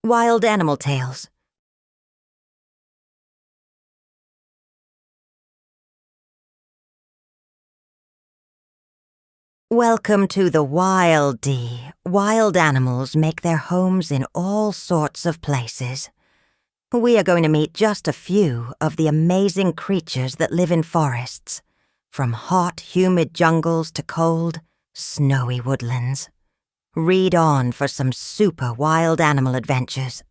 Wild Animal Tales. Welcome to the Wild D. Wild animals make their homes in all sorts of places. We are going to meet just a few of the amazing creatures that live in forests, from hot, humid jungles to cold, snowy woodlands. Read on for some super wild animal adventures.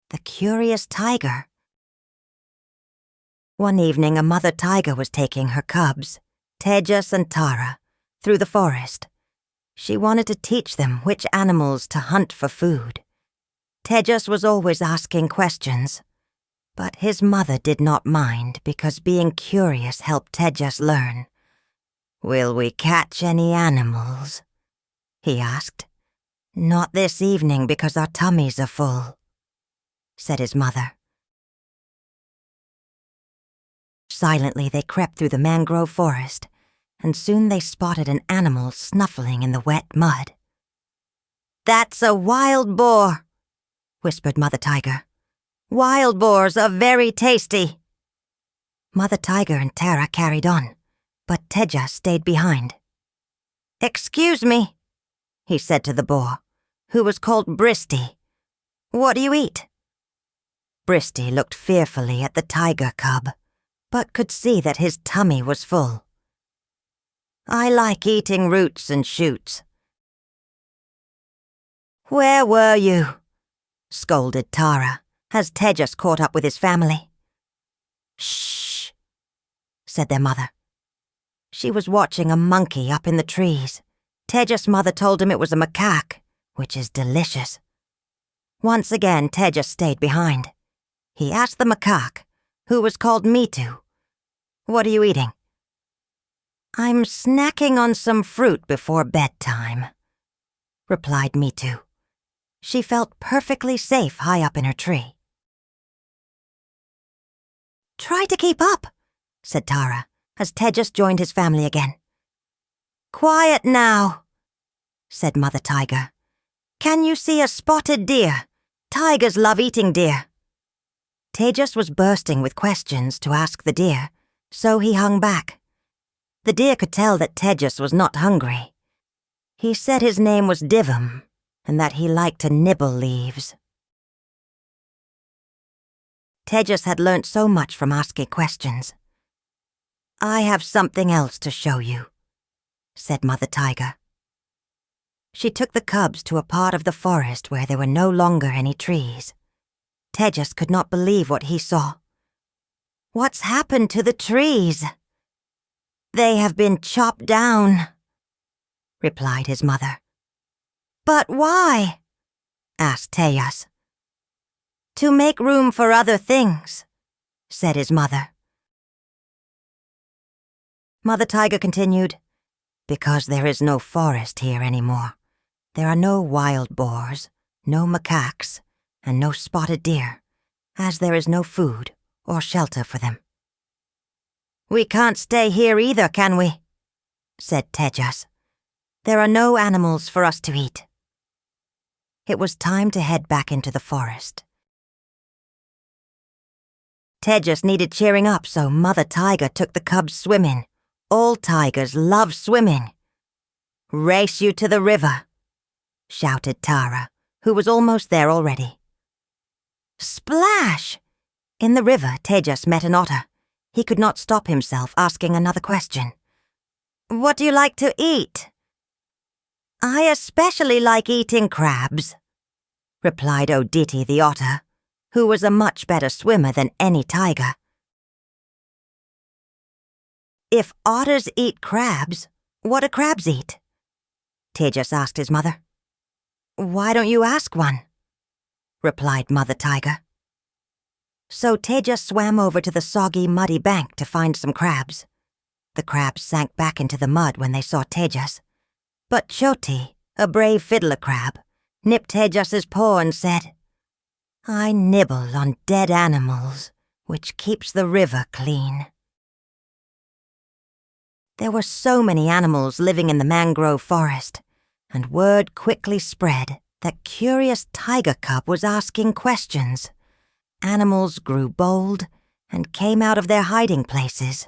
The Curious Tiger. One evening, a mother tiger was taking her cubs, Tejas and Tara, through the forest. She wanted to teach them which animals to hunt for food. Tejas was always asking questions, but his mother did not mind because being curious helped Tejas learn. "Will we catch any animals?" he asked. "Not this evening because our tummies are full," said his mother. Silently, they crept through the mangrove forest, and soon they spotted an animal snuffling in the wet mud. "That's a wild boar," whispered Mother Tiger. "Wild boars are very tasty." Mother Tiger and Tara carried on, but Tejas stayed behind. "Excuse me," he said to the boar, who was called Bristy. "What do you eat?" Bristy looked fearfully at the tiger cub, but could see that his tummy was full. "I like eating roots and shoots." "Where were you?" scolded Tara, as Tejas caught up with his family. "Shh," said their mother. She was watching a monkey up in the trees. Tejas' mother told him it was a macaque, which is delicious. Once again, Tejas stayed behind. He asked the macaque, who was called Mitu, "What are you eating?" "I'm snacking on some fruit before bedtime," replied Mitu. She felt perfectly safe high up in her tree. "Try to keep up," said Tara, as Tejas joined his family again. "Quiet now," said Mother Tiger. "Can you see a spotted deer? Tigers love eating deer." Tejas was bursting with questions to ask the deer, so he hung back. The deer could tell that Tejas was not hungry. He said his name was Divam, and that he liked to nibble leaves. Tejas had learnt so much from asking questions. "I have something else to show you," said Mother Tiger. She took the cubs to a part of the forest where there were no longer any trees. Tejas could not believe what he saw. "What's happened to the trees?" "They have been chopped down," replied his mother. "But why?" asked Tejas. "To make room for other things," said his mother. Mother Tiger continued, "Because there is no forest here anymore. There are no wild boars, no macaques, and no spotted deer, as there is no food or shelter for them." "We can't stay here either, can we?" said Tejas. "There are no animals for us to eat." It was time to head back into the forest. Tejas needed cheering up, so Mother Tiger took the cubs swimming. All tigers love swimming. "Race you to the river," shouted Tara, who was almost there already. Splash! In the river, Tejas met an otter. He could not stop himself asking another question. "What do you like to eat?" "I especially like eating crabs," replied Oditi the otter, who was a much better swimmer than any tiger. "If otters eat crabs, what do crabs eat?" Tejas asked his mother. "Why don't you ask one?" replied Mother Tiger. So Tejas swam over to the soggy, muddy bank to find some crabs. The crabs sank back into the mud when they saw Tejas. But Choti, a brave fiddler crab, nipped Tejas's paw and said, "I nibble on dead animals, which keeps the river clean." There were so many animals living in the mangrove forest, and word quickly spread that curious tiger cub was asking questions. Animals grew bold and came out of their hiding places.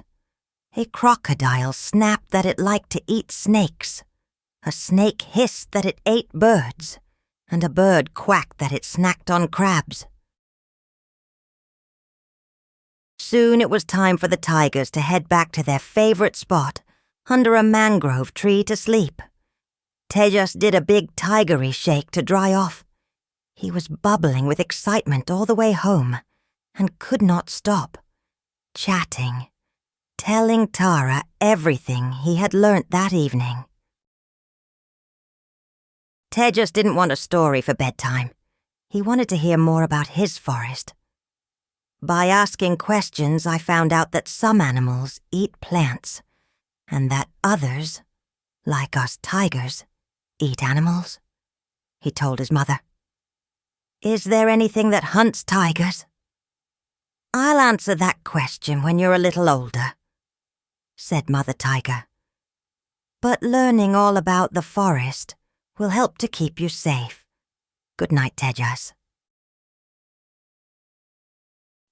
A crocodile snapped that it liked to eat snakes. A snake hissed that it ate birds, and a bird quacked that it snacked on crabs. Soon it was time for the tigers to head back to their favorite spot, under a mangrove tree to sleep. Tejas did a big tigery shake to dry off. He was bubbling with excitement all the way home, and could not stop, chatting, telling Tara everything he had learnt that evening. Tejas didn't want a story for bedtime. He wanted to hear more about his forest. By asking questions, I found out that some animals eat plants, and that others, like us tigers, eat animals, he told his mother. Is there anything that hunts tigers? I'll answer that question when you're a little older, said Mother Tiger. But learning all about the forest will help to keep you safe. Good night, Tejas.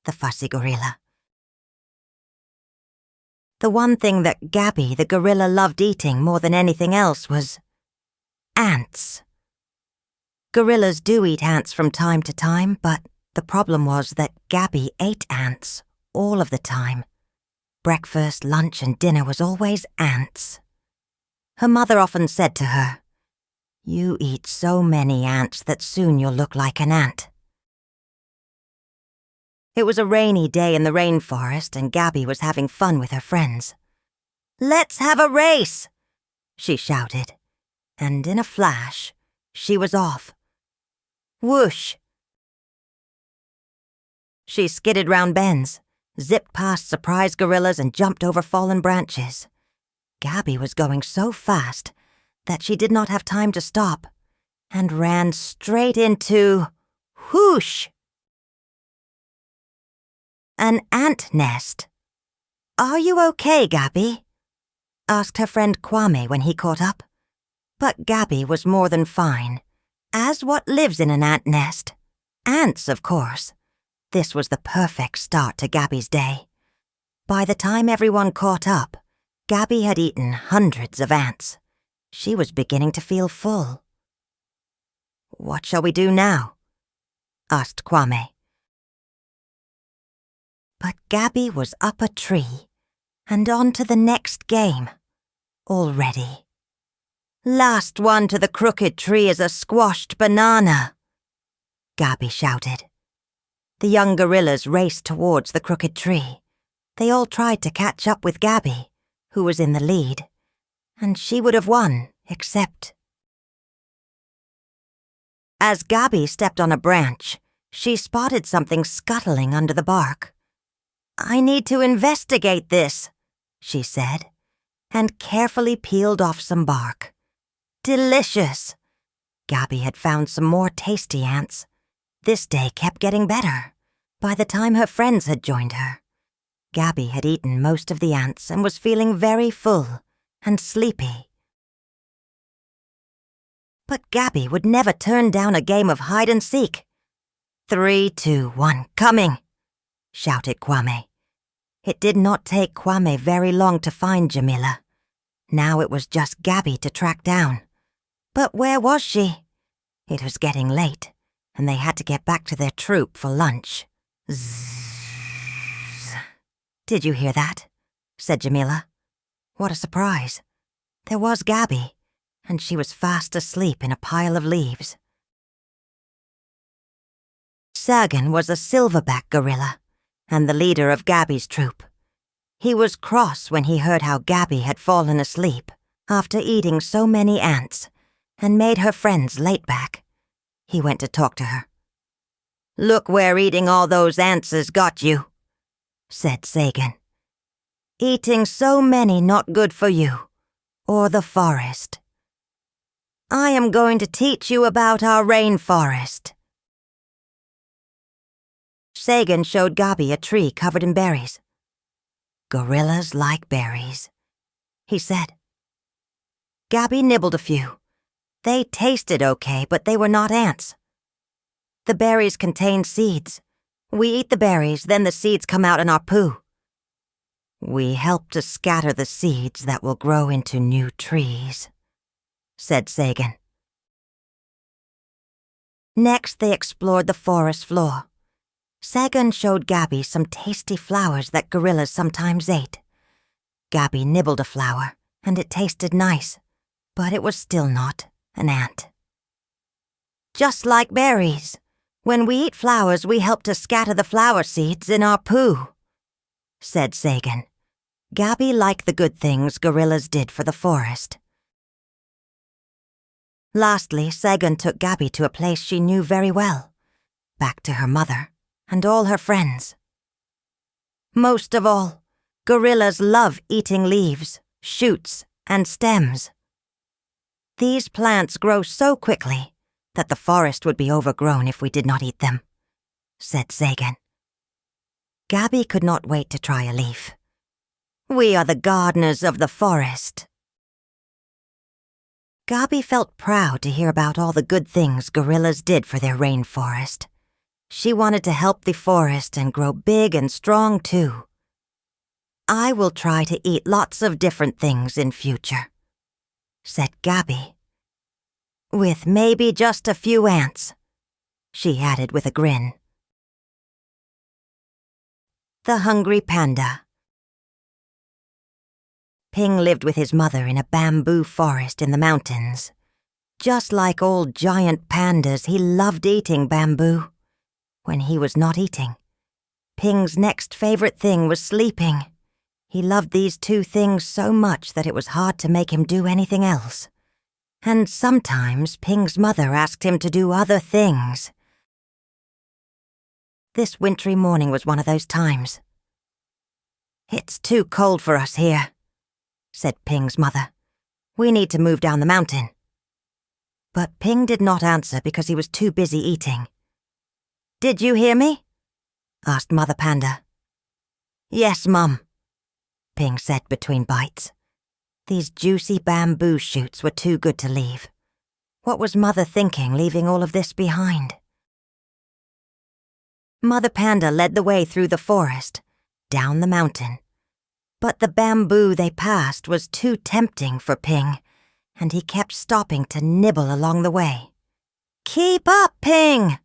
The fussy gorilla. The one thing that Gabby the gorilla loved eating more than anything else was ants. Gorillas do eat ants from time to time, but the problem was that Gabby ate ants all of the time. Breakfast, lunch, and dinner was always ants. Her mother often said to her, "You eat so many ants that soon you'll look like an ant." It was a rainy day in the rainforest, and Gabby was having fun with her friends. "Let's have a race!" she shouted, and in a flash, she was off. Whoosh! She skidded round bends, zipped past surprise gorillas, and jumped over fallen branches. Gabby was going so fast that she did not have time to stop, and ran straight into whoosh! An ant nest. "Are you okay, Gabby?" asked her friend Kwame when he caught up. But Gabby was more than fine. As what lives in an ant nest? Ants, of course. This was the perfect start to Gabby's day. By the time everyone caught up, Gabby had eaten hundreds of ants. She was beginning to feel full. "What shall we do now?" asked Kwame. But Gabby was up a tree and on to the next game already. "Last one to the crooked tree is a squashed banana," Gabby shouted. The young gorillas raced towards the crooked tree. They all tried to catch up with Gabby, who was in the lead, and she would have won, except... As Gabby stepped on a branch, she spotted something scuttling under the bark. "I need to investigate this," she said, and carefully peeled off some bark. Delicious! Gabby had found some more tasty ants. This day kept getting better. By the time her friends had joined her, Gabby had eaten most of the ants and was feeling very full and sleepy. But Gabby would never turn down a game of hide-and-seek. 3, 2, 1, coming! Shouted Kwame. It did not take Kwame very long to find Jamila. Now it was just Gabby to track down. But where was she? It was getting late, and they had to get back to their troop for lunch. Zzz. "Did you hear that?" said Jamila. What a surprise. There was Gabby, and she was fast asleep in a pile of leaves. Sagan was a silverback gorilla, and the leader of Gabby's troop. He was cross when he heard how Gabby had fallen asleep after eating so many ants and made her friends late back. He went to talk to her. "Look where eating all those ants has got you," said Sagan. "Eating so many not good for you, or the forest. I am going to teach you about our rainforest." Sagan showed Gabby a tree covered in berries. "Gorillas like berries," he said. Gabby nibbled a few. They tasted okay, but they were not ants. The berries contained seeds. We eat the berries, then the seeds come out in our poo. We help to scatter the seeds that will grow into new trees, said Sagan. Next, they explored the forest floor. Sagan showed Gabby some tasty flowers that gorillas sometimes ate. Gabby nibbled a flower, and it tasted nice, but it was still not an ant. Just like berries. When we eat flowers, we help to scatter the flower seeds in our poo, said Sagan. Gabby liked the good things gorillas did for the forest. Lastly, Sagan took Gabby to a place she knew very well, back to her mother and all her friends. Most of all, gorillas love eating leaves, shoots, and stems. These plants grow so quickly that the forest would be overgrown if we did not eat them, said Sagan. Gabby could not wait to try a leaf. We are the gardeners of the forest. Gabby felt proud to hear about all the good things gorillas did for their rainforest. She wanted to help the forest and grow big and strong too. I will try to eat lots of different things in future, said Gabby. With maybe just a few ants, she added with a grin. The Hungry Panda. Ping lived with his mother in a bamboo forest in the mountains. Just like old giant pandas, he loved eating bamboo. When he was not eating, Ping's next favorite thing was sleeping. He loved these two things so much that it was hard to make him do anything else. And sometimes Ping's mother asked him to do other things. This wintry morning was one of those times. It's too cold for us here, said Ping's mother. We need to move down the mountain. But Ping did not answer because he was too busy eating. Did you hear me? Asked Mother Panda. Yes, Mum, Ping said between bites. These juicy bamboo shoots were too good to leave. What was Mother thinking, leaving all of this behind? Mother Panda led the way through the forest, down the mountain. But the bamboo they passed was too tempting for Ping, and he kept stopping to nibble along the way. Keep up, Ping!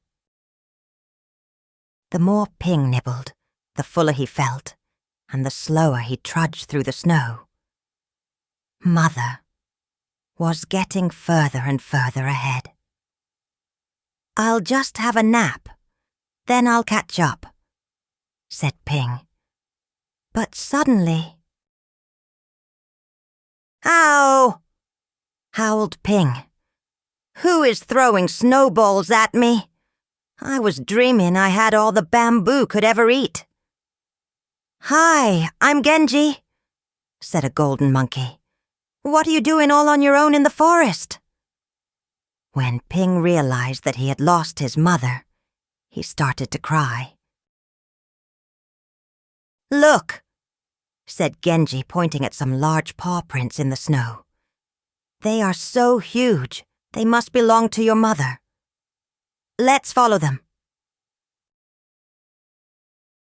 The more Ping nibbled, the fuller he felt, and the slower he trudged through the snow. Mother was getting further and further ahead. I'll just have a nap, then I'll catch up, said Ping. But suddenly... Ow! Howled Ping. Who is throwing snowballs at me? I was dreaming I had all the bamboo could ever eat. Hi, I'm Genji, said a golden monkey. What are you doing all on your own in the forest? When Ping realized that he had lost his mother, he started to cry. Look, said Genji, pointing at some large paw prints in the snow. They are so huge, they must belong to your mother. Let's follow them.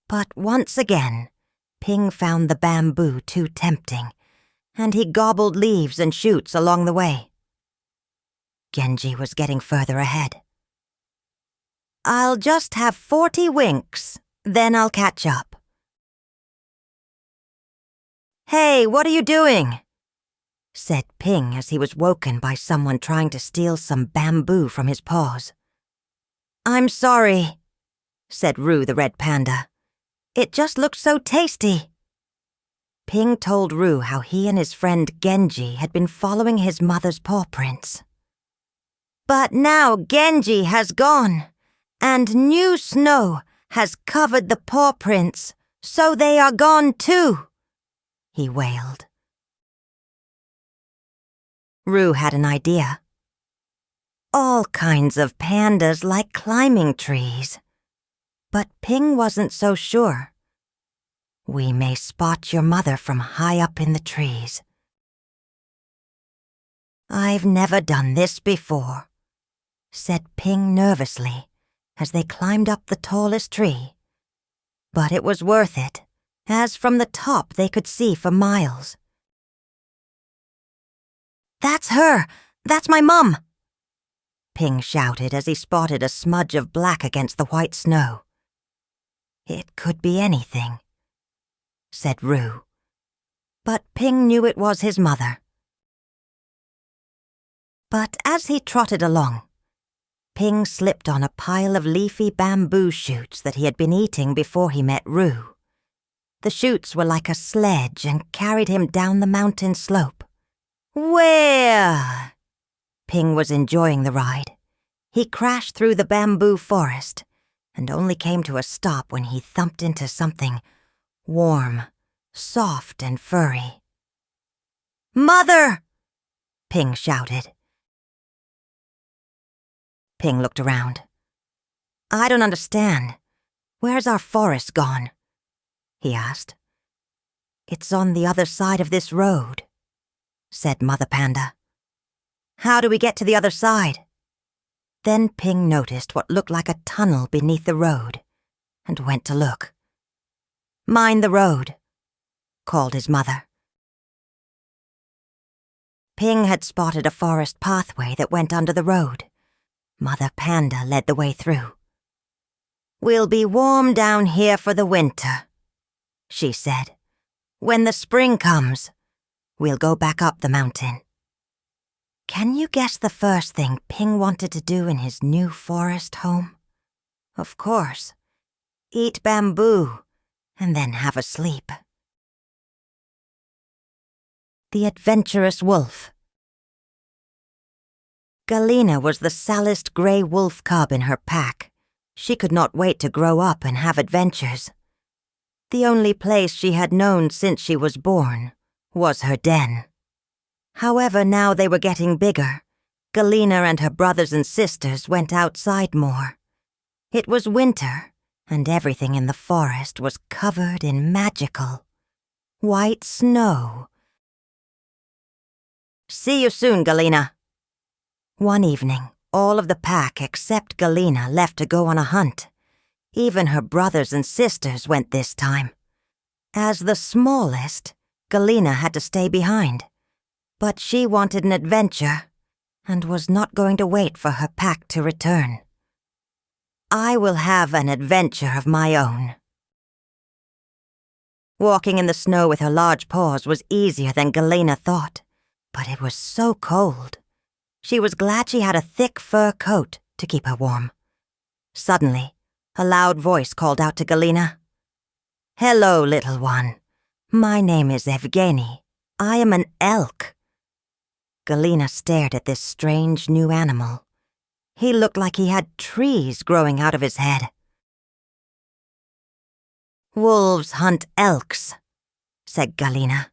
But once again, Ping found the bamboo too tempting, and he gobbled leaves and shoots along the way. Genji was getting further ahead. I'll just have 40 winks, then I'll catch up. Hey, what are you doing? Said Ping as he was woken by someone trying to steal some bamboo from his paws. I'm sorry, said Roo the red panda. It just looked so tasty. Ping told Roo how he and his friend Genji had been following his mother's paw prints. But now Genji has gone, and new snow has covered the paw prints, so they are gone too, he wailed. Roo had an idea. All kinds of pandas like climbing trees. But Ping wasn't so sure. We may spot your mother from high up in the trees. "I've never done this before," said Ping nervously as they climbed up the tallest tree. But it was worth it, as from the top they could see for miles. "That's her! That's my mum!" Ping shouted as he spotted a smudge of black against the white snow. "It could be anything," said Roo. But Ping knew it was his mother. But as he trotted along, Ping slipped on a pile of leafy bamboo shoots that he had been eating before he met Roo. The shoots were like a sledge and carried him down the mountain slope. Where? Ping was enjoying the ride. He crashed through the bamboo forest and only came to a stop when he thumped into something warm, soft, and furry. "Mother!" Ping shouted. Ping looked around. "I don't understand. Where's our forest gone?" he asked. "It's on the other side of this road," said Mother Panda. "How do we get to the other side?" Then Ping noticed what looked like a tunnel beneath the road and went to look. "Mind the road," called his mother. Ping had spotted a forest pathway that went under the road. Mother Panda led the way through. "We'll be warm down here for the winter," she said. "When the spring comes, we'll go back up the mountain." Can you guess the first thing Ping wanted to do in his new forest home? Of course, eat bamboo and then have a sleep. The Adventurous Wolf. Galena was the salliest gray wolf cub in her pack. She could not wait to grow up and have adventures. The only place she had known since she was born was her den. However, now they were getting bigger. Galena and her brothers and sisters went outside more. It was winter, and everything in the forest was covered in magical white snow. "See you soon, Galena." One evening, all of the pack except Galena left to go on a hunt. Even her brothers and sisters went this time. As the smallest, Galena had to stay behind. But she wanted an adventure and was not going to wait for her pack to return. "I will have an adventure of my own." Walking in the snow with her large paws was easier than Galena thought, but it was so cold. She was glad she had a thick fur coat to keep her warm. Suddenly, a loud voice called out to Galena. "Hello, little one. My name is Evgeny. I am an elk." Galena stared at this strange new animal. He looked like he had trees growing out of his head. "Wolves hunt elks," said Galena,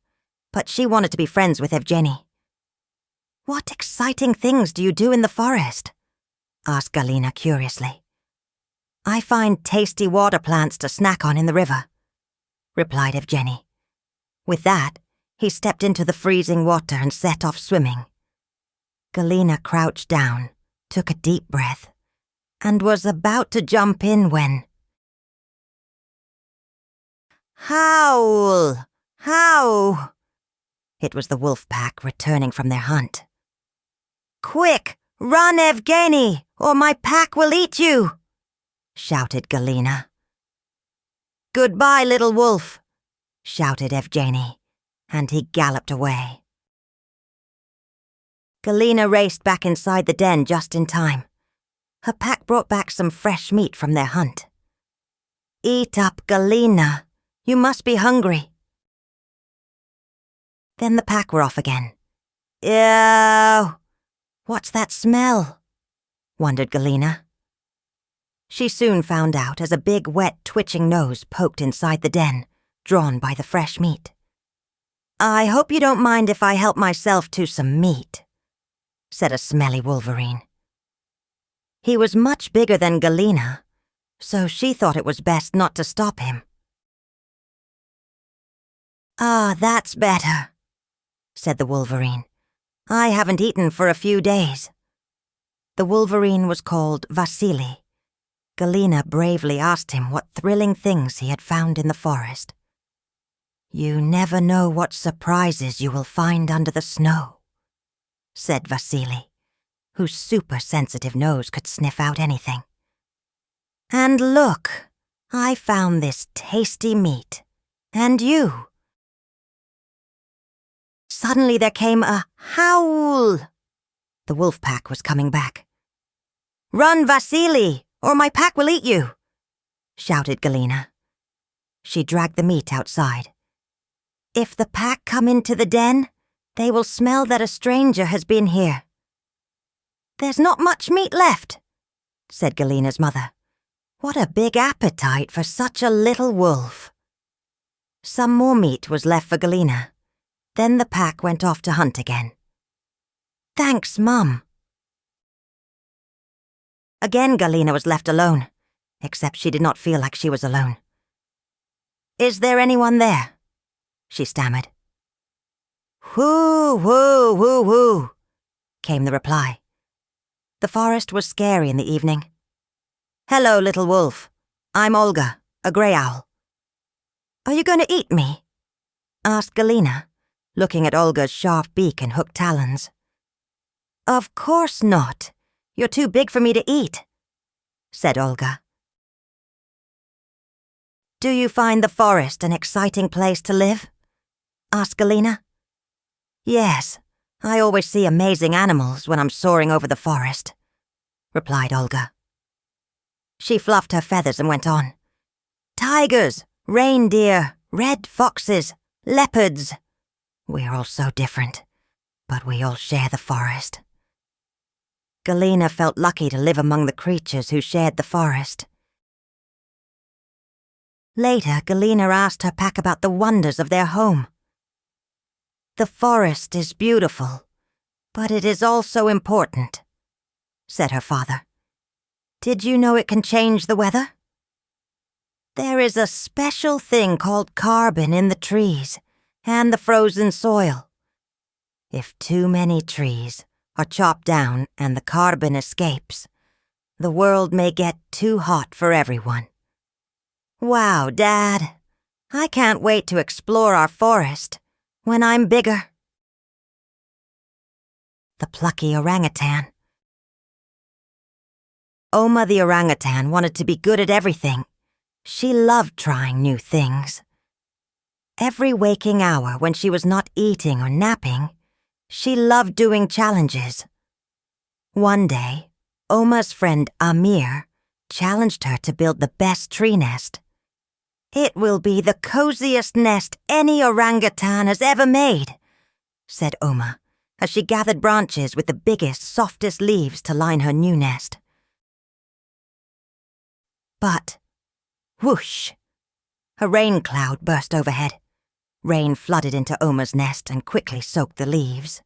but she wanted to be friends with Evgeny. "What exciting things do you do in the forest?" asked Galena curiously. "I find tasty water plants to snack on in the river," replied Evgeny. With that, he stepped into the freezing water and set off swimming. Galena crouched down, took a deep breath, and was about to jump in when... "Howl! Howl!" It was the wolf pack returning from their hunt. "Quick, run, Evgeny, or my pack will eat you!" shouted Galena. "Goodbye, little wolf," shouted Evgeny, and he galloped away. Galena raced back inside the den just in time. Her pack brought back some fresh meat from their hunt. "Eat up, Galena. You must be hungry." Then the pack were off again. "Ew! What's that smell?" wondered Galena. She soon found out as a big, wet, twitching nose poked inside the den, drawn by the fresh meat. "I hope you don't mind if I help myself to some meat," said a smelly wolverine. He was much bigger than Galena, so she thought it was best not to stop him. "Ah, that's better," said the wolverine, I haven't eaten for a few days." The wolverine was called Vasily. Galina bravely asked him what thrilling things he had found in the forest. "You never know what surprises you will find under the snow," said Vasily, whose super-sensitive nose could sniff out anything. "And look, I found this tasty meat. And you." Suddenly there came a howl. The wolf pack was coming back. "Run, Vasily, or my pack will eat you," shouted Galina. She dragged the meat outside. "If the pack come into the den, they will smell that a stranger has been here." "There's not much meat left," said Galina's mother. "What a big appetite for such a little wolf." Some more meat was left for Galina. Then the pack went off to hunt again. "Thanks, Mum." Again Galina was left alone, except she did not feel like she was alone. "Is there anyone there?" she stammered. "Whoo, whoo, whoo, whoo," came the reply. The forest was scary in the evening. "Hello, little wolf. I'm Olga, a grey owl." "Are you going to eat me?" asked Galina, looking at Olga's sharp beak and hooked talons. "Of course not. You're too big for me to eat," said Olga. "Do you find the forest an exciting place to live?" asked Galina. "Yes, I always see amazing animals when I'm soaring over the forest," replied Olga. She fluffed her feathers and went on. "Tigers, reindeer, red foxes, leopards. We're all so different, but we all share the forest." Galina felt lucky to live among the creatures who shared the forest. Later, Galina asked her pack about the wonders of their home. "The forest is beautiful, but it is also important," said her father. "Did you know it can change the weather? There is a special thing called carbon in the trees and the frozen soil. If too many trees are chopped down and the carbon escapes, the world may get too hot for everyone." "Wow, Dad. I can't wait to explore our forest when I'm bigger." The plucky orangutan. Oma the orangutan wanted to be good at everything. She loved trying new things. Every waking hour when she was not eating or napping, she loved doing challenges. One day, Oma's friend Amir challenged her to build the best tree nest. "It will be the coziest nest any orangutan has ever made," said Oma, as she gathered branches with the biggest, softest leaves to line her new nest. But, whoosh! A rain cloud burst overhead. Rain flooded into Oma's nest and quickly soaked the leaves.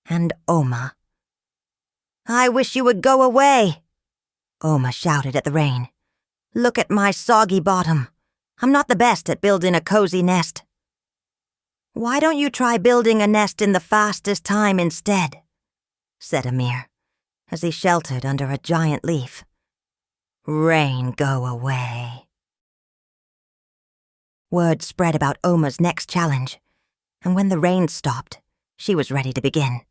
And Oma. "I wish you would go away," Oma shouted at the rain. "Look at my soggy bottom. I'm not the best at building a cozy nest." "Why don't you try building a nest in the fastest time instead?" said Amir, as he sheltered under a giant leaf. "Rain, go away." Word spread about Oma's next challenge, and when the rain stopped, she was ready to begin.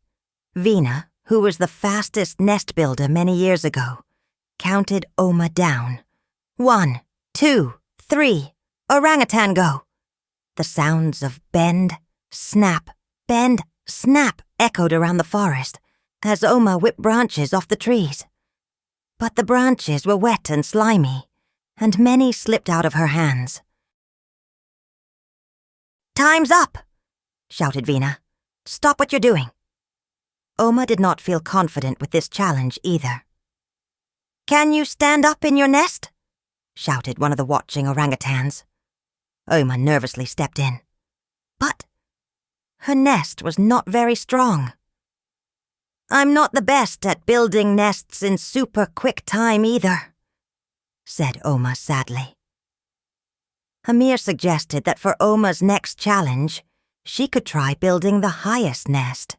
Vina, who was the fastest nest builder many years ago, counted Oma down. 1, 2, 3, orangutan go. The sounds of bend, snap, echoed around the forest as Oma whipped branches off the trees. But the branches were wet and slimy, and many slipped out of her hands. "Time's up!" shouted Vina. "Stop what you're doing." Oma did not feel confident with this challenge either. "Can you stand up in your nest?" shouted one of the watching orangutans. Oma nervously stepped in. But her nest was not very strong. "I'm not the best at building nests in super quick time either," said Oma sadly. Amir suggested that for Oma's next challenge, she could try building the highest nest.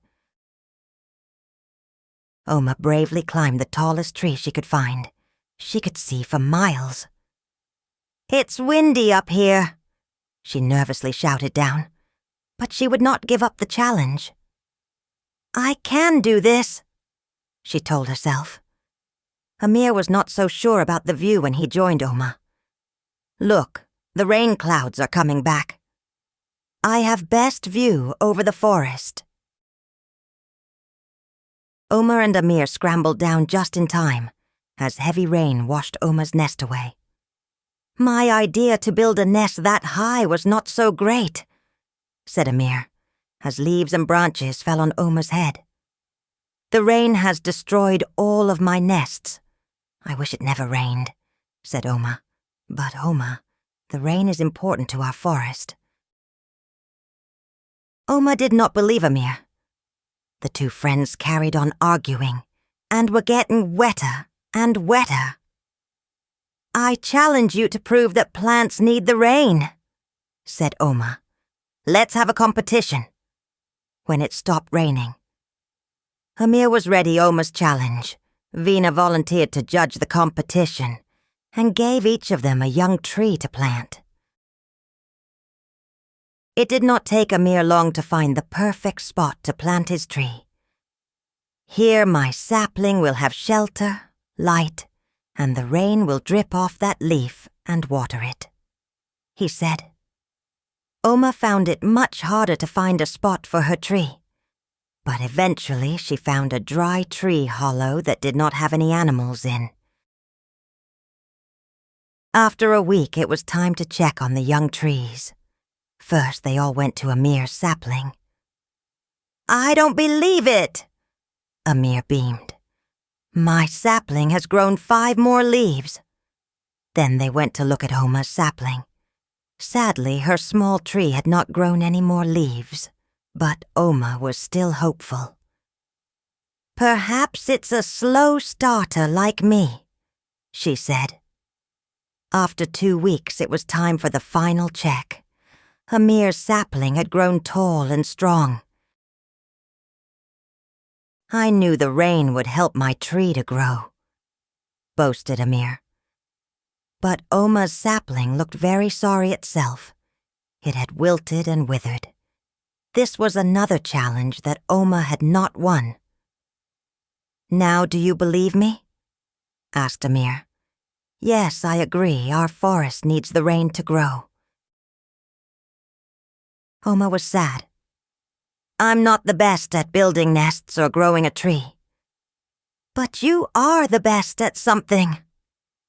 Oma bravely climbed the tallest tree she could find. She could see for miles. "It's windy up here," she nervously shouted down, but she would not give up the challenge. "I can do this," she told herself. Amir was not so sure about the view when he joined Oma. "Look, the rain clouds are coming back. I have best view over the forest." Oma and Amir scrambled down just in time, as heavy rain washed Oma's nest away. "My idea to build a nest that high was not so great," said Amir, as leaves and branches fell on Oma's head. "The rain has destroyed all of my nests. I wish it never rained," said Oma. "But Oma, the rain is important to our forest." Oma did not believe Amir. The two friends carried on arguing, and were getting wetter and wetter. "I challenge you to prove that plants need the rain," said Oma. "Let's have a competition." When it stopped raining, Amir was ready Oma's challenge. Vina volunteered to judge the competition and gave each of them a young tree to plant. It did not take Amir long to find the perfect spot to plant his tree. "Here my sapling will have shelter, light, and the rain will drip off that leaf and water it," he said. Oma found it much harder to find a spot for her tree, but eventually she found a dry tree hollow that did not have any animals in. After a week, it was time to check on the young trees. First, they all went to Amir's sapling. "I don't believe it!" Amir beamed. "My sapling has grown 5 more leaves." Then they went to look at Oma's sapling. Sadly, her small tree had not grown any more leaves, but Oma was still hopeful. "Perhaps it's a slow starter like me," she said. After 2 weeks, it was time for the final check. Amir's sapling had grown tall and strong. "I knew the rain would help my tree to grow," boasted Amir. But Oma's sapling looked very sorry itself. It had wilted and withered. This was another challenge that Oma had not won. "Now do you believe me?" asked Amir. "Yes, I agree. Our forest needs the rain to grow." Oma was sad. "I'm not the best at building nests or growing a tree." "But you are the best at something,"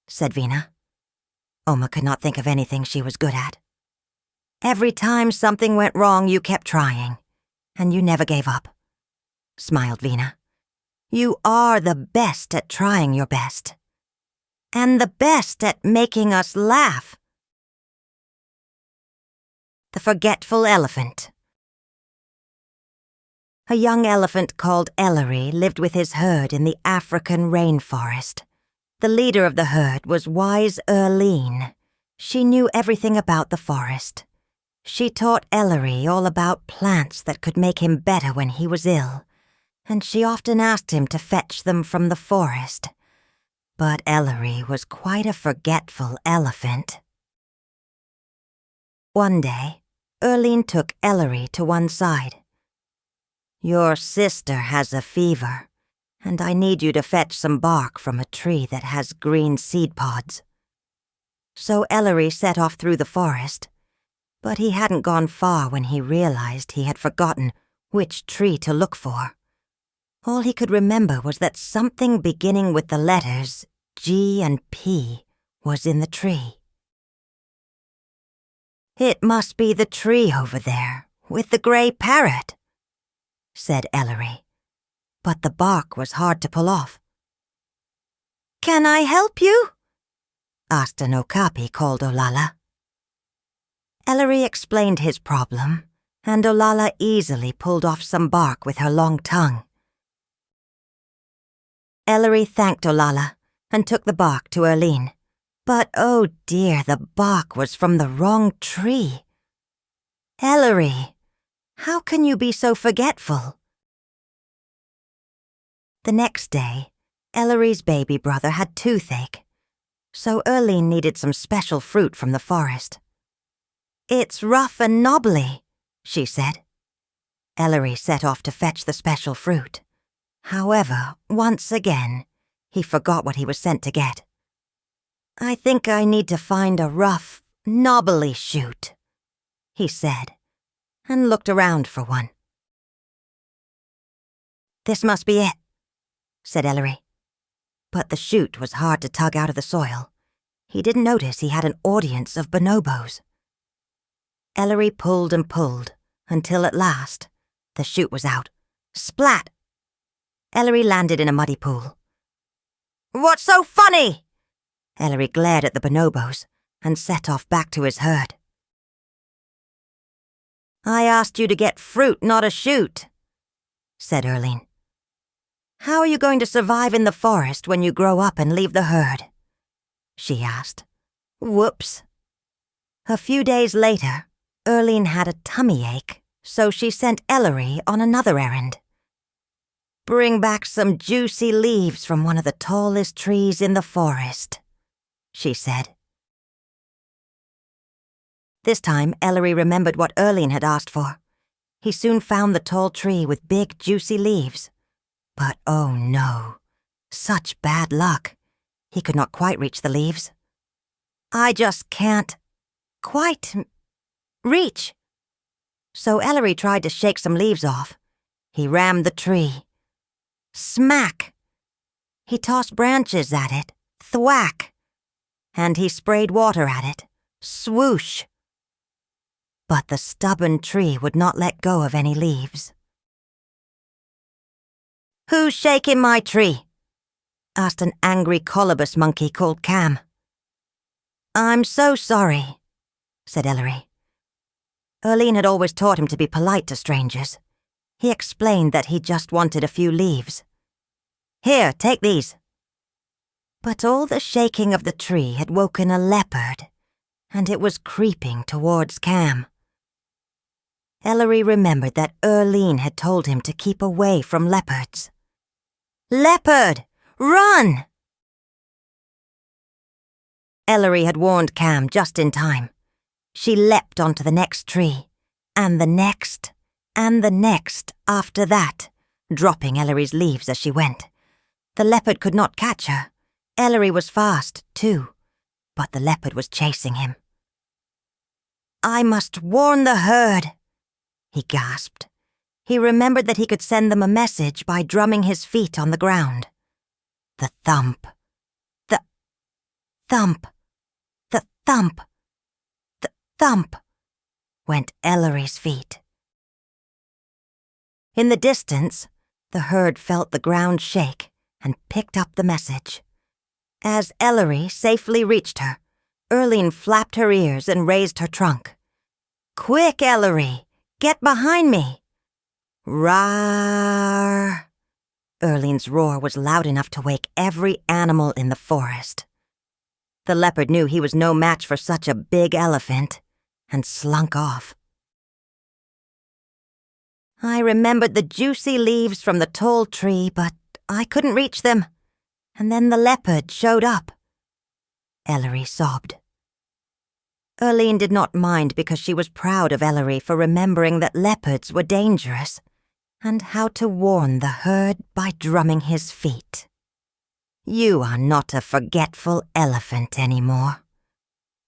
said Vina. Oma could not think of anything she was good at. "Every time something went wrong, you kept trying, and you never gave up," smiled Vina. "You are the best at trying your best, and the best at making us laugh." The Forgetful Elephant. A young elephant called Ellery lived with his herd in the African rainforest. The leader of the herd was wise Erline. She knew everything about the forest. She taught Ellery all about plants that could make him better when he was ill, and she often asked him to fetch them from the forest. But Ellery was quite a forgetful elephant. One day, Erline took Ellery to one side. "Your sister has a fever, and I need you to fetch some bark from a tree that has green seed pods." So Ellery set off through the forest, but he hadn't gone far when he realized he had forgotten which tree to look for. All he could remember was that something beginning with the letters G and P was in the tree. "It must be the tree over there, with the gray parrot," said Ellery, but the bark was hard to pull off. "Can I help you?" asked an okapi called Olala. Ellery explained his problem, and Olala easily pulled off some bark with her long tongue. Ellery thanked Olala and took the bark to Erline. But oh dear, the bark was from the wrong tree. "Ellery, how can you be so forgetful?" The next day, Ellery's baby brother had toothache, so Erlene needed some special fruit from the forest. "It's rough and knobbly," she said. Ellery set off to fetch the special fruit. However, once again, he forgot what he was sent to get. "I think I need to find a rough, knobbly shoot," he said, and looked around for one. "This must be it," said Ellery. But the shoot was hard to tug out of the soil. He didn't notice he had an audience of bonobos. Ellery pulled and pulled, until at last, the shoot was out. Splat! Ellery landed in a muddy pool. "What's so funny?" Ellery glared at the bonobos and set off back to his herd. "I asked you to get fruit, not a shoot," said Erlene. "How are you going to survive in the forest when you grow up and leave the herd?" she asked. Whoops. A few days later, Erlene had a tummy ache, so she sent Ellery on another errand. "Bring back some juicy leaves from one of the tallest trees in the forest," she said. This time, Ellery remembered what Erlene had asked for. He soon found the tall tree with big, juicy leaves. But oh no, such bad luck. He could not quite reach the leaves. "I just can't quite reach." So Ellery tried to shake some leaves off. He rammed the tree. Smack! He tossed branches at it. Thwack! And he sprayed water at it. Swoosh! But the stubborn tree would not let go of any leaves. "Who's shaking my tree?" asked an angry colobus monkey called Cam. "I'm so sorry," said Ellery. Erlene had always taught him to be polite to strangers. He explained that he just wanted a few leaves. "Here, take these." But all the shaking of the tree had woken a leopard, and it was creeping towards Cam. Ellery remembered that Erlene had told him to keep away from leopards. "Leopard! Run!" Ellery had warned Cam just in time. She leapt onto the next tree, and the next after that, dropping Ellery's leaves as she went. The leopard could not catch her. Ellery was fast, too, but the leopard was chasing him. "I must warn the herd," he gasped. He remembered that he could send them a message by drumming his feet on the ground. The thump, the thump, the thump, the thump went Ellery's feet. In the distance, the herd felt the ground shake and picked up the message. As Ellery safely reached her, Erlene flapped her ears and raised her trunk. "Quick, Ellery! Get behind me!" Roar! Erlene's roar was loud enough to wake every animal in the forest. The leopard knew he was no match for such a big elephant, and slunk off. "I remembered the juicy leaves from the tall tree, but I couldn't reach them. And then the leopard showed up." Ellery sobbed. Erlene did not mind because she was proud of Ellery for remembering that leopards were dangerous, and how to warn the herd by drumming his feet. "You are not a forgetful elephant anymore,"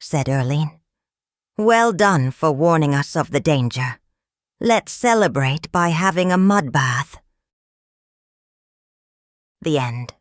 said Erlene. "Well done for warning us of the danger. Let's celebrate by having a mud bath." The end.